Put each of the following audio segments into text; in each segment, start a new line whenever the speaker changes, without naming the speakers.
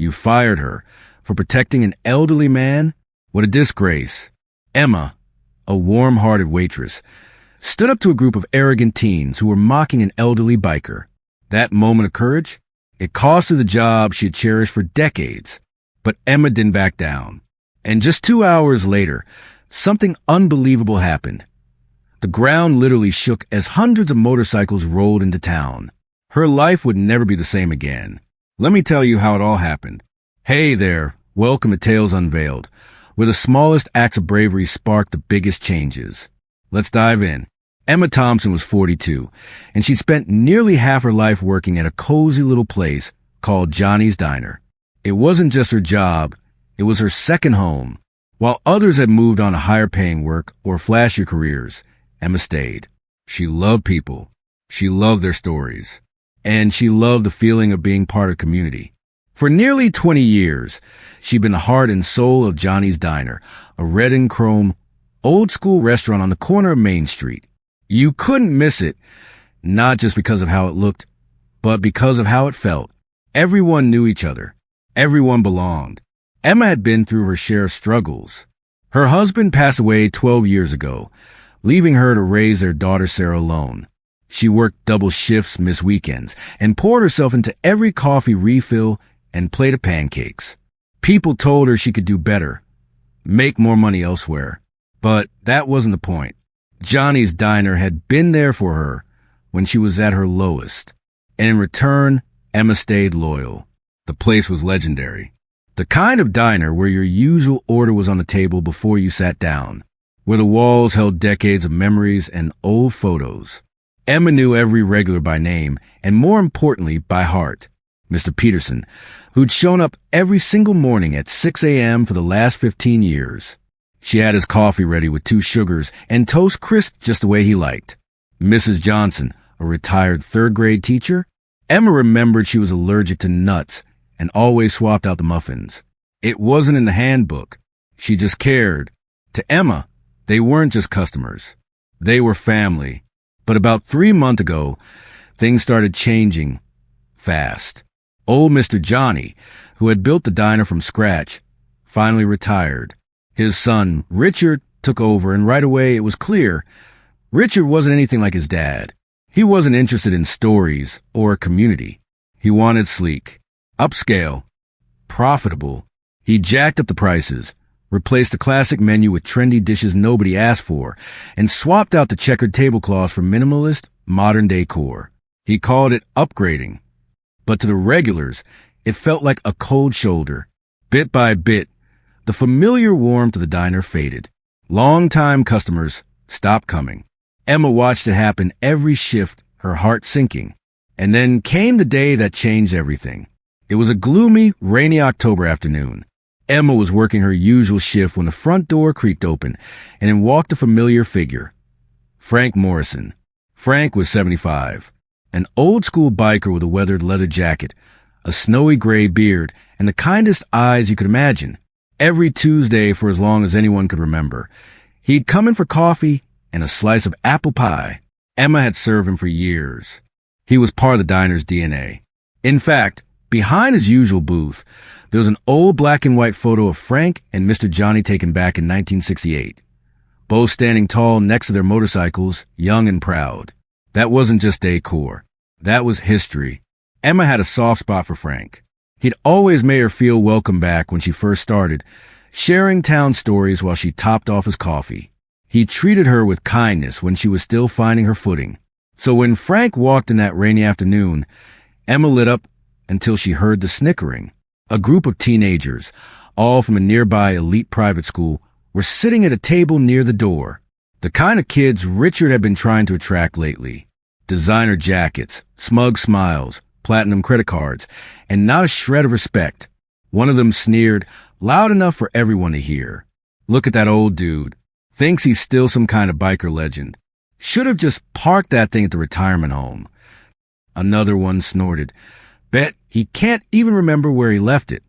You fired her for protecting an elderly man? What a disgrace. Emma, a warm-hearted waitress, stood up to a group of arrogant teens who were mocking an elderly biker. That moment of courage, it cost her the job she had cherished for decades. But Emma didn't back down. And just 2 hours later, something unbelievable happened. The ground literally shook as hundreds of motorcycles rolled into town. Her life would never be the same again. Let me tell you how it all happened. Hey there, welcome to Tales Unveiled, where the smallest acts of bravery spark the biggest changes. Let's dive in. Emma Thompson was 42, and she'd spent nearly half her life working at a cozy little place called Johnny's Diner. It wasn't just her job, it was her second home. While others had moved on to higher-paying work or flashier careers, Emma stayed. She loved people. She loved their stories. And she loved the feeling of being part of community. For nearly 20 years, she'd been the heart and soul of Johnny's Diner, a red and chrome, old-school restaurant on the corner of Main Street. You couldn't miss it, not just because of how it looked, but because of how it felt. Everyone knew each other. Everyone belonged. Emma had been through her share of struggles. Her husband passed away 12 years ago, leaving her to raise their daughter Sarah alone. She worked double shifts, missed weekends, and poured herself into every coffee refill and plate of pancakes. People told her she could do better, make more money elsewhere. But that wasn't the point. Johnny's Diner had been there for her when she was at her lowest. And in return, Emma stayed loyal. The place was legendary. The kind of diner where your usual order was on the table before you sat down, where the walls held decades of memories and old photos. Emma knew every regular by name, and more importantly, by heart. Mr. Peterson, who'd shown up every single morning at 6 a.m. for the last 15 years. She had his coffee ready with 2 sugars and toast crisp just the way he liked. Mrs. Johnson, a retired third-grade teacher. Emma remembered she was allergic to nuts and always swapped out the muffins. It wasn't in the handbook. She just cared. To Emma, they weren't just customers. They were family. But about 3 months ago, things started changing fast. Old Mr. Johnny, who had built the diner from scratch, finally retired. His son, Richard, took over, and right away it was clear Richard wasn't anything like his dad. He wasn't interested in stories or community. He wanted sleek, upscale, profitable. He jacked up the prices, replaced the classic menu with trendy dishes nobody asked for, and swapped out the checkered tablecloth for minimalist, modern decor. He called it upgrading. But to the regulars, it felt like a cold shoulder. Bit by bit, the familiar warmth of the diner faded. Long-time customers stopped coming. Emma watched it happen every shift, her heart sinking. And then came the day that changed everything. It was a gloomy, rainy October afternoon. Emma was working her usual shift when the front door creaked open, and in walked a familiar figure. Frank Morrison. Frank was 75, an old-school biker with a weathered leather jacket, a snowy gray beard, and the kindest eyes you could imagine. Every Tuesday for as long as anyone could remember, he'd come in for coffee and a slice of apple pie. Emma had served him for years. He was part of the diner's DNA. In fact, behind his usual booth, there was an old black and white photo of Frank and Mr. Johnny taken back in 1968, both standing tall next to their motorcycles, young and proud. That wasn't just decor. That was history. Emma had a soft spot for Frank. He'd always made her feel welcome back when she first started, sharing town stories while she topped off his coffee. He treated her with kindness when she was still finding her footing. So when Frank walked in that rainy afternoon, Emma lit up until she heard the snickering. A group of teenagers, all from a nearby elite private school, were sitting at a table near the door. The kind of kids Richard had been trying to attract lately. Designer jackets, smug smiles, platinum credit cards, and not a shred of respect. One of them sneered, loud enough for everyone to hear. Look at that old dude. Thinks he's still some kind of biker legend. Should have just parked that thing at the retirement home. Another one snorted. Bet he can't even remember where he left it.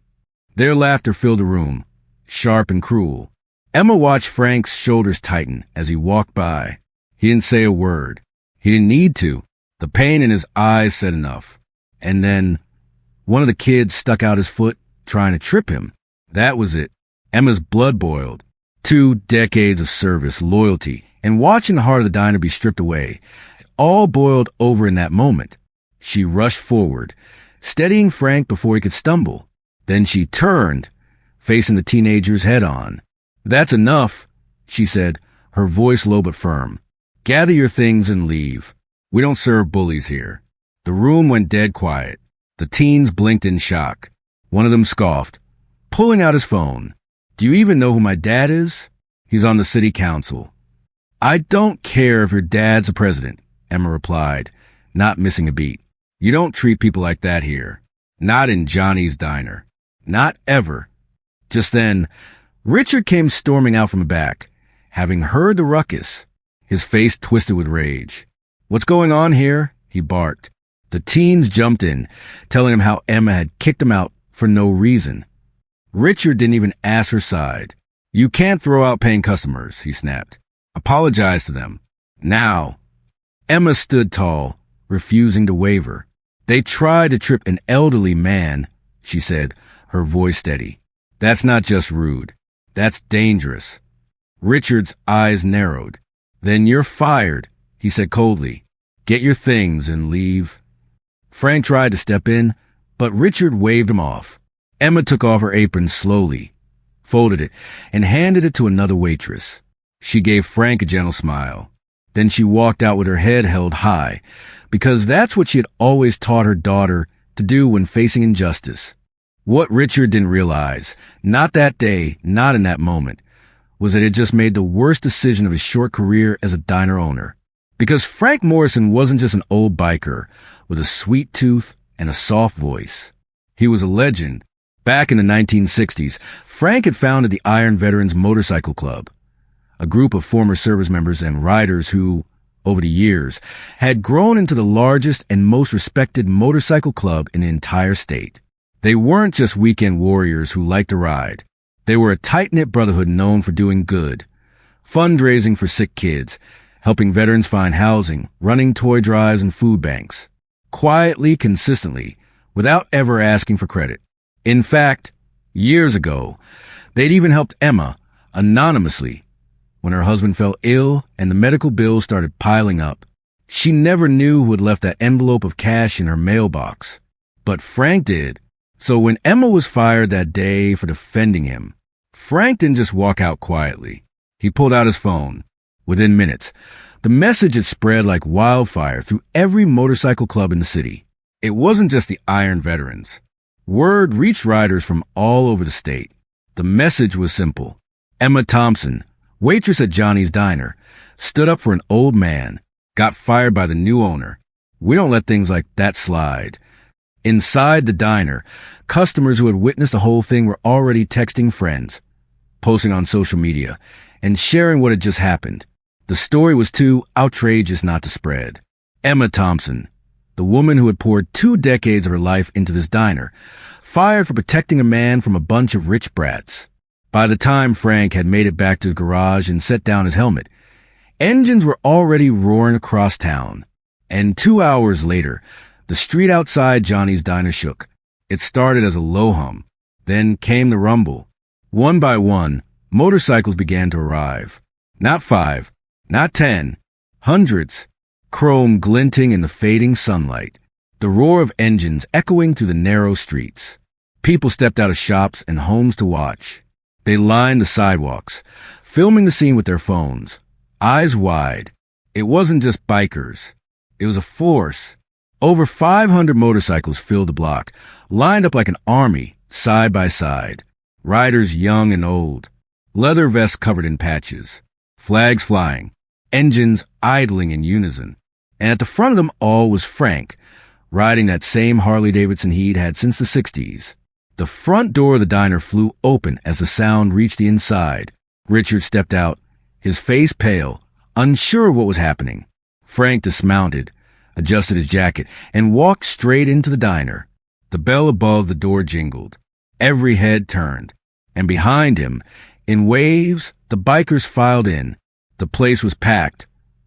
Their laughter filled the room, sharp and cruel. Emma watched Frank's shoulders tighten as he walked by. He didn't say a word. He didn't need to. The pain in his eyes said enough. And then one of the kids stuck out his foot trying to trip him. That was it. Emma's blood boiled. 2 decades of service, loyalty, and watching the heart of the diner be stripped away. It all boiled over in that moment. She rushed forward, steadying Frank before he could stumble. Then she turned, facing the teenagers head on. "That's enough," she said, her voice low but firm. "Gather your things and leave. We don't serve bullies here." The room went dead quiet. The teens blinked in shock. One of them scoffed, pulling out his phone. "Do you even know who my dad is?" "He's on the city council." "I don't care if your dad's a president," Emma replied, not missing a beat. "You don't treat people like that here. Not in Johnny's diner. Not ever." Just then, Richard came storming out from the back, having heard the ruckus, his face twisted with rage. "What's going on here?" he barked. The teens jumped in, telling him how Emma had kicked him out for no reason. Richard didn't even ask her side. "You can't throw out paying customers," he snapped. "Apologize to them. Now." Emma stood tall, refusing to waver. "They tried to trip an elderly man," she said, her voice steady. "That's not just rude. That's dangerous." Richard's eyes narrowed. "Then you're fired," he said coldly. "Get your things and leave." Frank tried to step in, but Richard waved him off. Emma took off her apron slowly, folded it, and handed it to another waitress. She gave Frank a gentle smile. Then she walked out with her head held high, because that's what she had always taught her daughter to do when facing injustice. What Richard didn't realize, not that day, not in that moment, was that he had just made the worst decision of his short career as a diner owner. Because Frank Morrison wasn't just an old biker with a sweet tooth and a soft voice. He was a legend. Back in the 1960s, Frank had founded the Iron Veterans Motorcycle Club, a group of former service members and riders who, over the years, had grown into the largest and most respected motorcycle club in the entire state. They weren't just weekend warriors who liked to ride. They were a tight-knit brotherhood known for doing good, fundraising for sick kids, helping veterans find housing, running toy drives and food banks, quietly, consistently, without ever asking for credit. In fact, years ago, they'd even helped Emma, anonymously, when her husband fell ill and the medical bills started piling up. She never knew who had left that envelope of cash in her mailbox. But Frank did. So when Emma was fired that day for defending him, Frank didn't just walk out quietly. He pulled out his phone. Within minutes, the message had spread like wildfire through every motorcycle club in the city. It wasn't just the Iron Veterans. Word reached riders from all over the state. The message was simple. Emma Thompson, waitress at Johnny's Diner, stood up for an old man, got fired by the new owner. We don't let things like that slide. Inside the diner, customers who had witnessed the whole thing were already texting friends, posting on social media, and sharing what had just happened. The story was too outrageous not to spread. Emma Thompson, the woman who had poured 2 decades of her life into this diner, fired for protecting a man from a bunch of rich brats. By the time Frank had made it back to his garage and set down his helmet, engines were already roaring across town. And 2 hours later, the street outside Johnny's Diner shook. It started as a low hum. Then came the rumble. One by one, motorcycles began to arrive. Not 5, not 10, hundreds, chrome glinting in the fading sunlight, the roar of engines echoing through the narrow streets. People stepped out of shops and homes to watch. They lined the sidewalks, filming the scene with their phones, eyes wide. It wasn't just bikers. It was a force. Over 500 motorcycles filled the block, lined up like an army, side by side. Riders young and old, leather vests covered in patches, flags flying, engines idling in unison. And at the front of them all was Frank, riding that same Harley-Davidson he'd had since the 60s. The front door of the diner flew open as the sound reached the inside. Richard stepped out, his face pale, unsure of what was happening. Frank dismounted, adjusted his jacket, and walked straight into the diner. The bell above the door jingled. Every head turned. And behind him, in waves, the bikers filed in. The place was packed,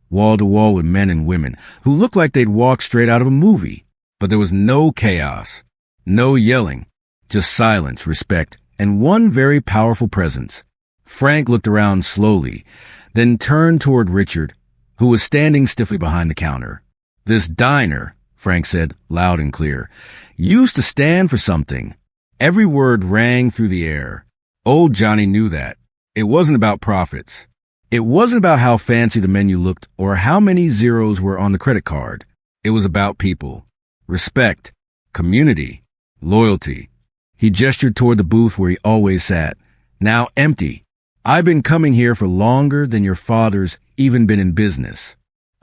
wall to wall with men and women who looked like they'd walked straight out of a movie. But there was no chaos, no yelling, Just silence, respect, and one very powerful presence. Frank looked around slowly, then turned toward Richard, who was standing stiffly behind the counter. This diner, Frank said, loud and clear, used to stand for something. Every word rang through the air. Old Johnny knew that. It wasn't about profits. It wasn't about how fancy the menu looked or how many zeros were on the credit card. It was about people. Respect. Community. Loyalty. He gestured toward the booth where he always sat, now empty. I've been coming here for longer than your father's even been in business.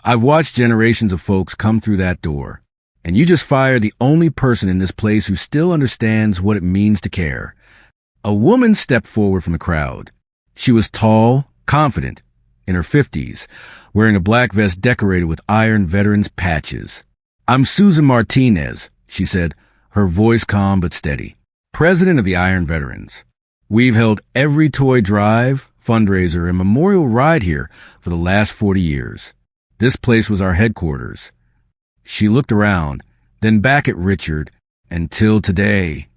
I've watched generations of folks come through that door, and you just fired the only person in this place who still understands what it means to care. A woman stepped forward from the crowd. She was tall, confident, in her 50s, wearing a black vest decorated with Iron Veterans patches. I'm Susan Martinez, she said, her voice calm but steady, president of the Iron Veterans. We've held every toy drive, fundraiser, and memorial ride here for the last 40 years. This place was our headquarters. She looked around, then back at Richard, until today.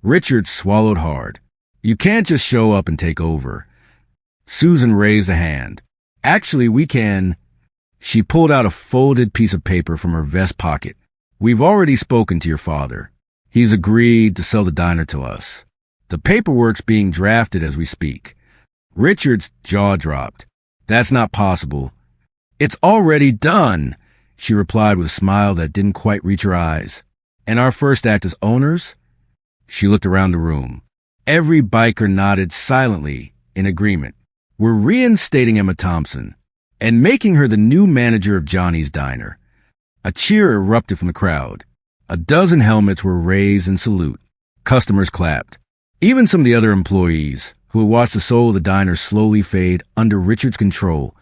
Richard swallowed hard. You can't just show up and take over. Susan raised a hand. Actually, we can. She pulled out a folded piece of paper from her vest pocket. We've already spoken to your father. He's agreed to sell the diner to us. The paperwork's being drafted as we speak. Richard's jaw dropped. That's not possible. It's already done, she replied with a smile that didn't quite reach her eyes. And our first act as owners? She looked around the room. Every biker nodded silently in agreement. We're reinstating Emma Thompson and making her the new manager of Johnny's Diner. A cheer erupted from the crowd. A dozen helmets were raised in salute. Customers clapped. Even some of the other employees, who had watched the soul of the diner slowly fade under Richard's control,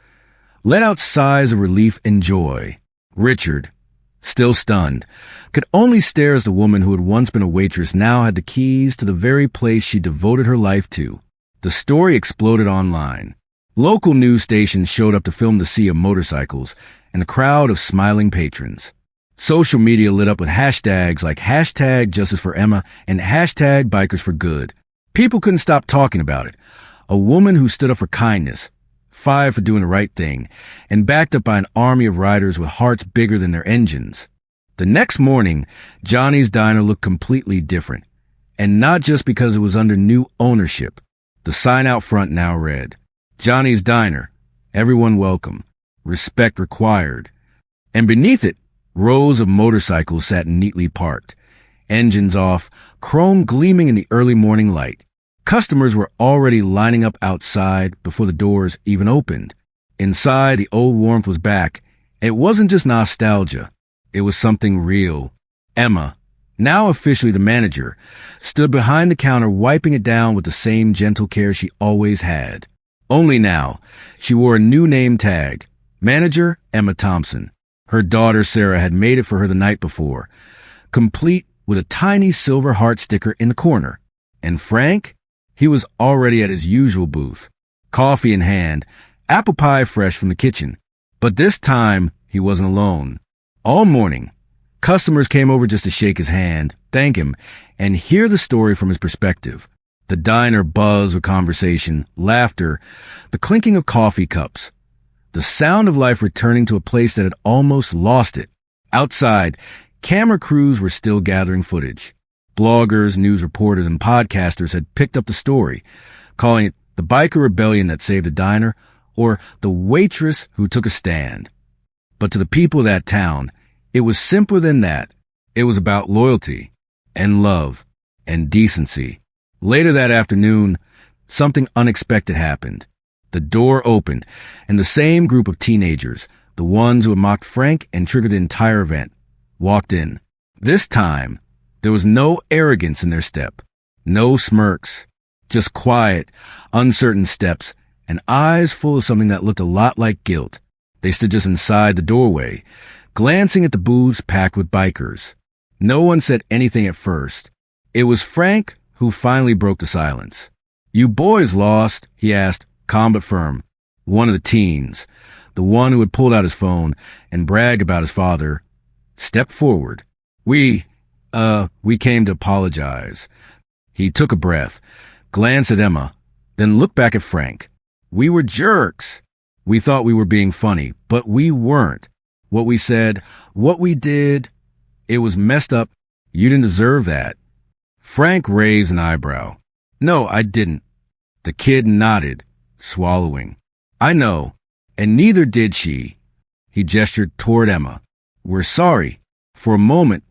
let out sighs of relief and joy. Richard, still stunned, could only stare as the woman who had once been a waitress now had the keys to the very place she devoted her life to. The story exploded online. Local news stations showed up to film the sea of motorcycles and a crowd of smiling patrons. Social media lit up with hashtags like hashtag Justice for Emma and hashtag Bikers for Good. People couldn't stop talking about it. A woman who stood up for kindness, fired for doing the right thing, and backed up by an army of riders with hearts bigger than their engines. The next morning, Johnny's Diner looked completely different. And not just because it was under new ownership. The sign out front now read, Johnny's Diner, everyone welcome, respect required. And beneath it, rows of motorcycles sat neatly parked, engines off, chrome gleaming in the early morning light. Customers were already lining up outside before the doors even opened. Inside, the old warmth was back. It wasn't just nostalgia. It was something real. Emma, now officially the manager, stood behind the counter wiping it down with the same gentle care she always had. Only now, she wore a new name tag, Manager Emma Thompson. Her daughter Sarah had made it for her the night before, complete with a tiny silver heart sticker in the corner. And Frank? He was already at his usual booth, coffee in hand, apple pie fresh from the kitchen. But this time, he wasn't alone. All morning, customers came over just to shake his hand, thank him, and hear the story from his perspective. The diner buzzed with conversation, laughter, the clinking of coffee cups. The sound of life returning to a place that had almost lost it. Outside, camera crews were still gathering footage. Bloggers, news reporters, and podcasters had picked up the story, calling it the biker rebellion that saved the diner or the waitress who took a stand. But to the people of that town, it was simpler than that. It was about loyalty and love and decency. Later that afternoon, something unexpected happened. The door opened, and the same group of teenagers, the ones who had mocked Frank and triggered the entire event, walked in. This time, there was no arrogance in their step, no smirks, just quiet, uncertain steps and eyes full of something that looked a lot like guilt. They stood just inside the doorway, glancing at the booths packed with bikers. No one said anything at first. It was Frank who finally broke the silence. You boys lost, he asked, calm but firm. One of the teens, the one who had pulled out his phone and bragged about his father, stepped forward. We came to apologize. He took a breath, glanced at Emma, then looked back at Frank. We were jerks. We thought we were being funny, but we weren't. What we said, what we did, it was messed up. You didn't deserve that. Frank raised an eyebrow. No, I didn't. The kid nodded, swallowing. I know, and neither did she. He gestured toward Emma. We're sorry. For a moment,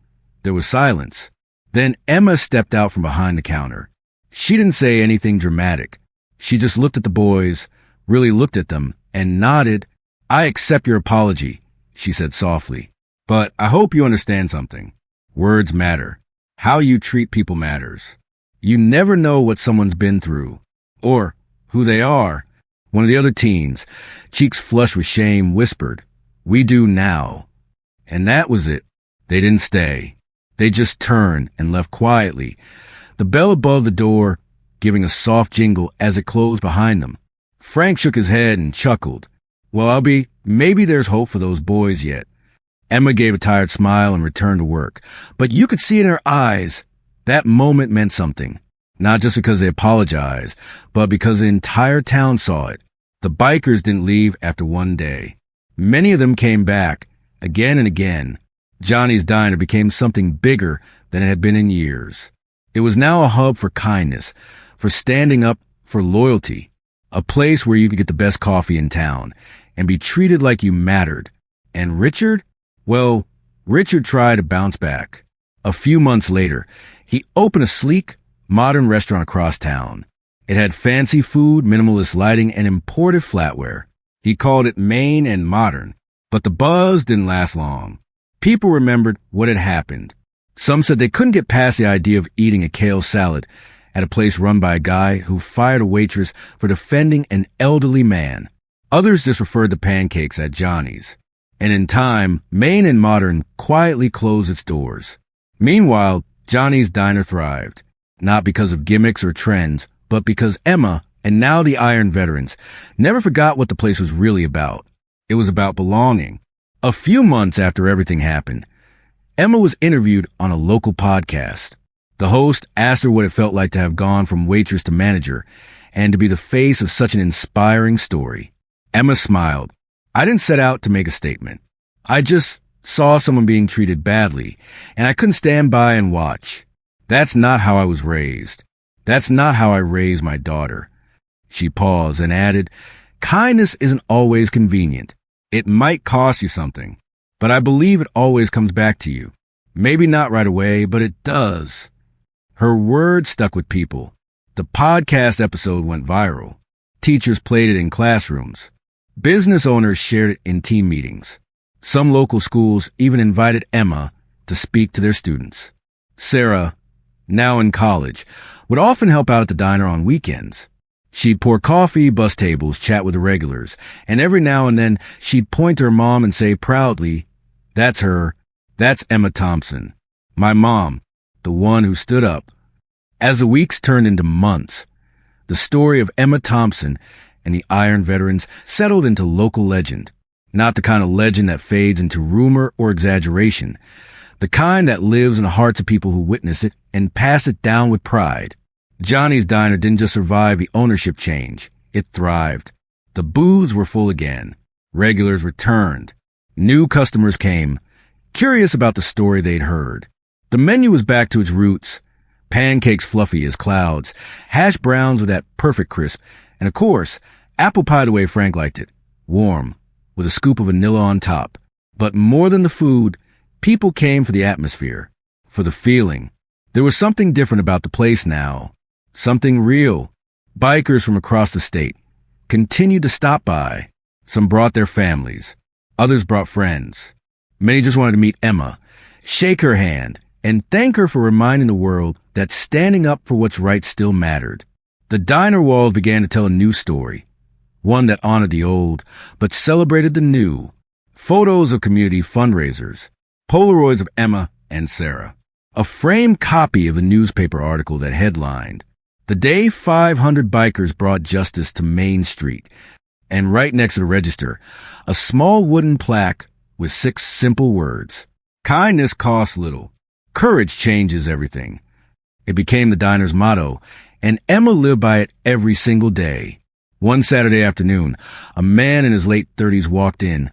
there was silence. Then Emma stepped out from behind the counter. She didn't say anything dramatic. She just looked at the boys, really looked at them, and nodded. I accept your apology, she said softly. But I hope you understand something. Words matter. How you treat people matters. You never know what someone's been through, or who they are. One of the other teens, cheeks flushed with shame, whispered, We do now. And that was it. They didn't stay. They just turned and left quietly, the bell above the door giving a soft jingle as it closed behind them. Frank shook his head and chuckled. Well, maybe there's hope for those boys yet. Emma gave a tired smile and returned to work. But you could see in her eyes that moment meant something. Not just because they apologized, but because the entire town saw it. The bikers didn't leave after one day. Many of them came back, again and again. Johnny's Diner became something bigger than it had been in years. It was now a hub for kindness, for standing up, for loyalty. A place where you could get the best coffee in town and be treated like you mattered. And Richard? Well, Richard tried to bounce back. A few months later, he opened a sleek, modern restaurant across town. It had fancy food, minimalist lighting, and imported flatware. He called it Maine and modern, but the buzz didn't last long. People remembered what had happened. Some said they couldn't get past the idea of eating a kale salad at a place run by a guy who fired a waitress for defending an elderly man. Others just referred to pancakes at Johnny's. And in time, Maine and Modern quietly closed its doors. Meanwhile, Johnny's Diner thrived, not because of gimmicks or trends, but because Emma, and now the Iron Veterans, never forgot what the place was really about. It was about belonging. A few months after everything happened, Emma was interviewed on a local podcast. The host asked her what it felt like to have gone from waitress to manager and to be the face of such an inspiring story. Emma smiled. I didn't set out to make a statement. I just saw someone being treated badly, and I couldn't stand by and watch. That's not how I was raised. That's not how I raised my daughter. She paused and added, Kindness isn't always convenient. It might cost you something, but I believe it always comes back to you. Maybe not right away, but it does. Her words stuck with people. The podcast episode went viral. Teachers played it in classrooms. Business owners shared it in team meetings. Some local schools even invited Emma to speak to their students. Sarah, now in college, would often help out at the diner on weekends. She'd pour coffee, bus tables, chat with the regulars, and every now and then she'd point to her mom and say proudly, That's her. That's Emma Thompson. My mom, the one who stood up. As the weeks turned into months, the story of Emma Thompson and the Iron Veterans settled into local legend. Not the kind of legend that fades into rumor or exaggeration, the kind that lives in the hearts of people who witness it and pass it down with pride. Johnny's Diner didn't just survive the ownership change, it thrived. The booths were full again. Regulars returned. New customers came, curious about the story they'd heard. The menu was back to its roots. Pancakes fluffy as clouds, hash browns with that perfect crisp, and of course, apple pie the way Frank liked it, warm, with a scoop of vanilla on top. But more than the food, people came for the atmosphere, for the feeling. There was something different about the place now, something real. Bikers from across the state continued to stop by. Some brought their families, others brought friends. Many just wanted to meet Emma, shake her hand, and thank her for reminding the world that standing up for what's right still mattered. The diner walls began to tell a new story, one that honored the old, but celebrated the new. Photos of community fundraisers, Polaroids of Emma and Sarah, a framed copy of a newspaper article that headlined, The Day 500 Bikers Brought Justice to Main Street, and right next to the register, a small wooden plaque with 6 simple words. Kindness costs little. Courage changes everything. It became the diner's motto, and Emma lived by it every single day. One Saturday afternoon, a man in his late 30s walked in,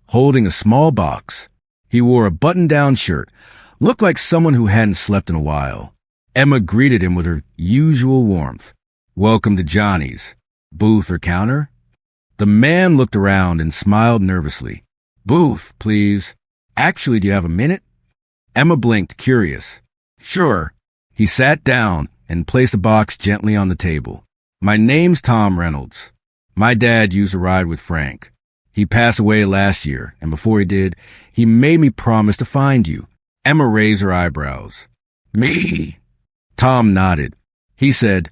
holding a small box. He wore a button-down shirt, looked like someone who hadn't slept in a while. Emma greeted him with her usual warmth. "Welcome to Johnny's. Booth or counter?" The man looked around and smiled nervously. "Booth, please. Actually, do you have a minute?" Emma blinked, curious. "Sure." He sat down and placed the box gently on the table. "My name's Tom Reynolds. My dad used to ride with Frank. He passed away last year, and before he did, he made me promise to find you." Emma raised her eyebrows. "Me?" Tom nodded. He said,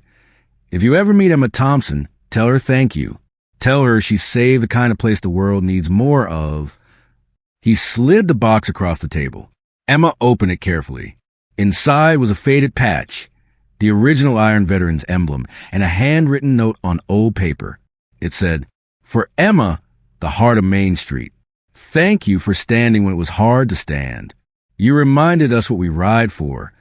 "If you ever meet Emma Thompson, tell her thank you. Tell her she saved the kind of place the world needs more of." He slid the box across the table. Emma opened it carefully. Inside was a faded patch, the original Iron Veterans emblem, and a handwritten note on old paper. It said, "For Emma, the heart of Main Street. Thank you for standing when it was hard to stand. You reminded us what we ride for."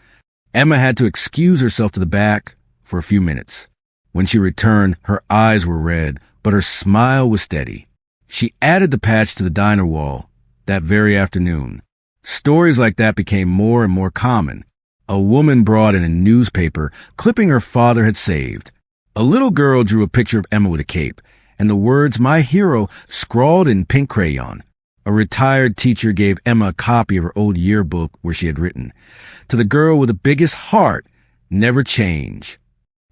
Emma had to excuse herself to the back for a few minutes. When she returned, her eyes were red, but her smile was steady. She added the patch to the diner wall that very afternoon. Stories like that became more and more common. A woman brought in a newspaper clipping her father had saved. A little girl drew a picture of Emma with a cape, and the words "My hero" scrawled in pink crayon. A retired teacher gave Emma a copy of her old yearbook where she had written, "To the girl with the biggest heart, never change."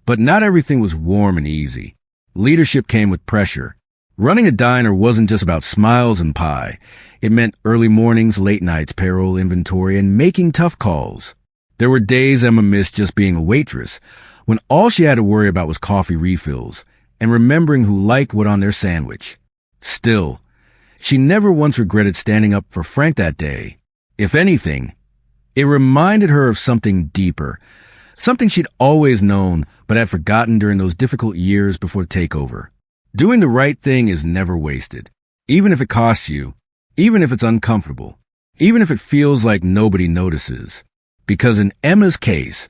But not everything was warm and easy. Leadership came with pressure. Running a diner wasn't just about smiles and pie. It meant early mornings, late nights, payroll, inventory, and making tough calls. There were days Emma missed just being a waitress, when all she had to worry about was coffee refills and remembering who liked what on their sandwich. Still, she never once regretted standing up for Frank that day. If anything, it reminded her of something deeper, something she'd always known but had forgotten during those difficult years before the takeover. Doing the right thing is never wasted, even if it costs you, even if it's uncomfortable, even if it feels like nobody notices. Because in Emma's case,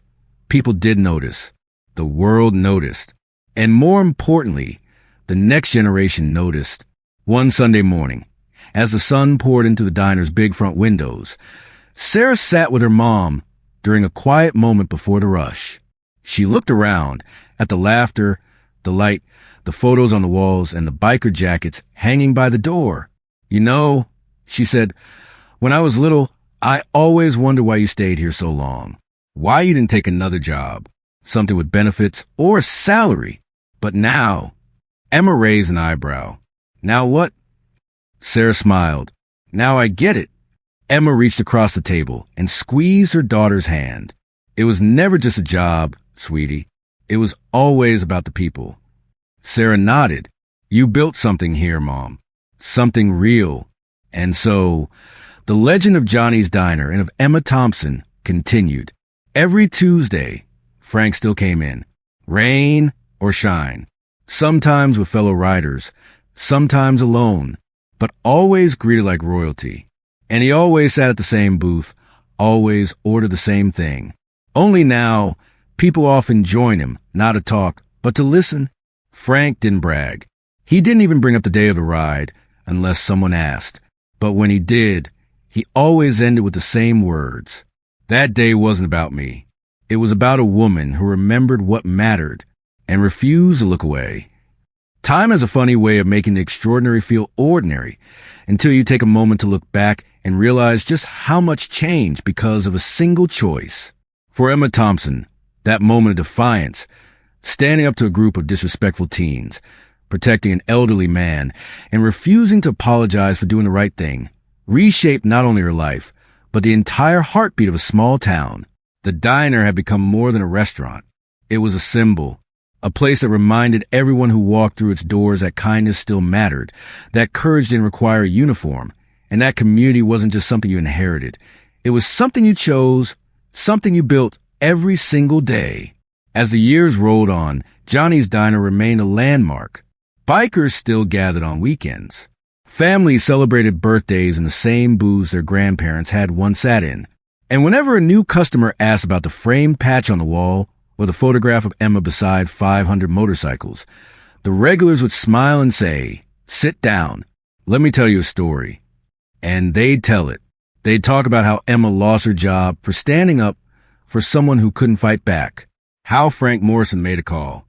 people did notice. The world noticed. And more importantly, the next generation noticed. One Sunday morning, as the sun poured into the diner's big front windows, Sarah sat with her mom during a quiet moment before the rush. She looked around at the laughter, the light, the photos on the walls, and the biker jackets hanging by the door. "You know," she said, "when I was little, I always wondered why you stayed here so long. Why you didn't take another job, something with benefits or a salary. But now," Emma raised an eyebrow. "Now what?" Sarah smiled. "Now I get it." Emma reached across the table and squeezed her daughter's hand. "It was never just a job, sweetie. It was always about the people." Sarah nodded. "You built something here, Mom. Something real." And so, the legend of Johnny's Diner and of Emma Thompson continued. Every Tuesday, Frank still came in, rain or shine, sometimes with fellow riders, sometimes alone, but always greeted like royalty. And he always sat at the same booth, always ordered the same thing. Only now, people often join him, not to talk, but to listen. Frank didn't brag. He didn't even bring up the day of the ride, unless someone asked. But when he did, he always ended with the same words. "That day wasn't about me. It was about a woman who remembered what mattered and refused to look away." Time has a funny way of making the extraordinary feel ordinary until you take a moment to look back and realize just how much changed because of a single choice. For Emma Thompson, that moment of defiance, standing up to a group of disrespectful teens, protecting an elderly man, and refusing to apologize for doing the right thing, reshaped not only her life, but the entire heartbeat of a small town. The diner had become more than a restaurant. It was a symbol, a place that reminded everyone who walked through its doors that kindness still mattered, that courage didn't require a uniform, and that community wasn't just something you inherited. It was something you chose, something you built every single day. As the years rolled on, Johnny's Diner remained a landmark. Bikers still gathered on weekends. Families celebrated birthdays in the same booths their grandparents had once sat in. And whenever a new customer asked about the framed patch on the wall or the photograph of Emma beside 500 motorcycles, the regulars would smile and say, "Sit down. Let me tell you a story." And they'd tell it. They'd talk about how Emma lost her job for standing up for someone who couldn't fight back, how Frank Morrison made a call,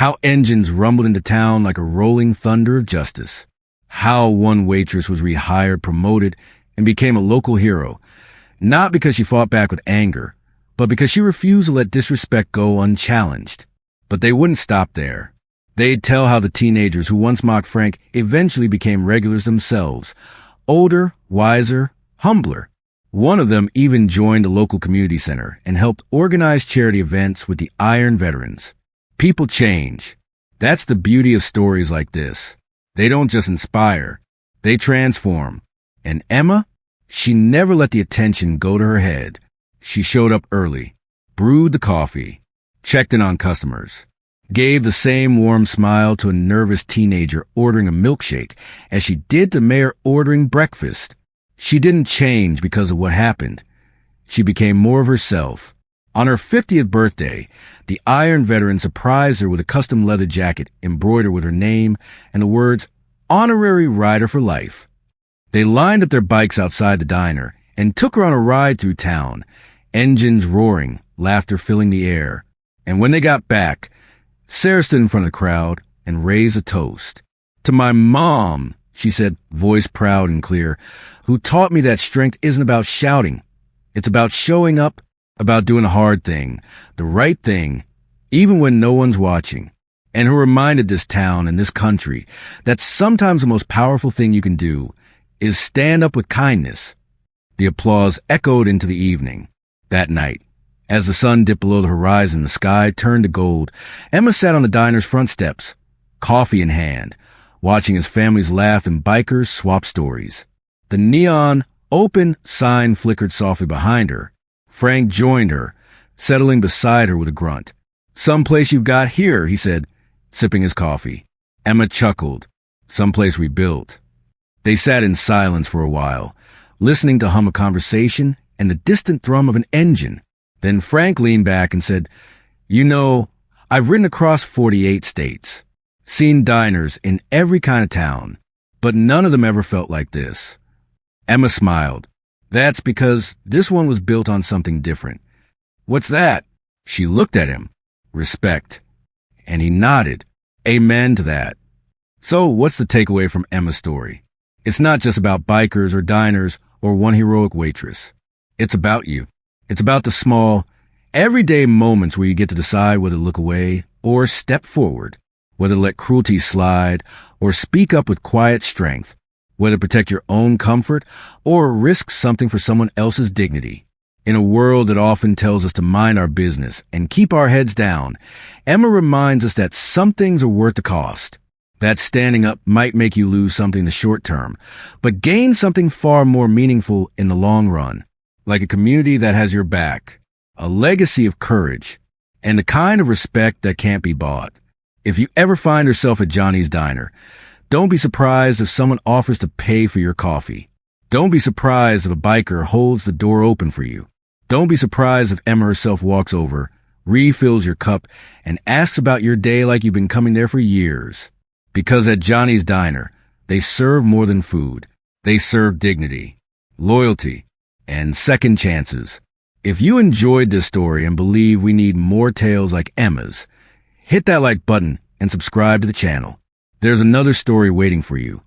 how engines rumbled into town like a rolling thunder of justice, how one waitress was rehired, promoted, and became a local hero, not because she fought back with anger, but because she refused to let disrespect go unchallenged. But they wouldn't stop there. They'd tell how the teenagers who once mocked Frank eventually became regulars themselves, older, wiser, humbler. One of them even joined a local community center and helped organize charity events with the Iron Veterans. People change. That's the beauty of stories like this. They don't just inspire, they transform. And Emma, she never let the attention go to her head. She showed up early, brewed the coffee, checked in on customers, gave the same warm smile to a nervous teenager ordering a milkshake as she did to Mayor ordering breakfast. She didn't change because of what happened. She became more of herself. On her 50th birthday, the Iron Veteran surprised her with a custom leather jacket embroidered with her name and the words, "Honorary Rider for Life." They lined up their bikes outside the diner and took her on a ride through town, engines roaring, laughter filling the air. And when they got back, Sarah stood in front of the crowd and raised a toast. "To my mom," she said, voice proud and clear, "who taught me that strength isn't about shouting. It's about showing up, about doing a hard thing, the right thing, even when no one's watching. And who reminded this town and this country that sometimes the most powerful thing you can do is stand up with kindness." The applause echoed into the evening. That night, as the sun dipped below the horizon, the sky turned to gold. Emma sat on the diner's front steps, coffee in hand, watching as families laughed and bikers swapped stories. The neon open sign flickered softly behind her. Frank joined her, settling beside her with a grunt. "Someplace you've got here," he said, sipping his coffee. Emma chuckled. "Someplace we built." They sat in silence for a while, listening to hum of conversation and the distant thrum of an engine. Then Frank leaned back and said, "You know, I've ridden across 48 states, seen diners in every kind of town, but none of them ever felt like this." Emma smiled. "That's because this one was built on something different." "What's that?" She looked at him. "Respect." And he nodded. "Amen to that." So what's the takeaway from Emma's story? It's not just about bikers or diners or one heroic waitress. It's about you. It's about the small, everyday moments where you get to decide whether to look away or step forward, whether to let cruelty slide or speak up with quiet strength, whether to protect your own comfort or risk something for someone else's dignity. In a world that often tells us to mind our business and keep our heads down, Emma reminds us that some things are worth the cost. That standing up might make you lose something in the short term, but gain something far more meaningful in the long run, like a community that has your back, a legacy of courage, and the kind of respect that can't be bought. If you ever find yourself at Johnny's Diner, don't be surprised if someone offers to pay for your coffee. Don't be surprised if a biker holds the door open for you. Don't be surprised if Emma herself walks over, refills your cup, and asks about your day like you've been coming there for years. Because at Johnny's Diner, they serve more than food. They serve dignity, loyalty, and second chances. If you enjoyed this story and believe we need more tales like Emma's, hit that like button and subscribe to the channel. There's another story waiting for you.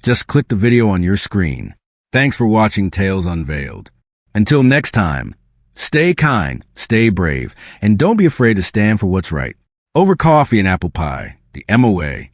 Just click the video on your screen. Thanks for watching Tales Unveiled. Until next time, stay kind, stay brave, and don't be afraid to stand for what's right. Over coffee and apple pie, the Emma way.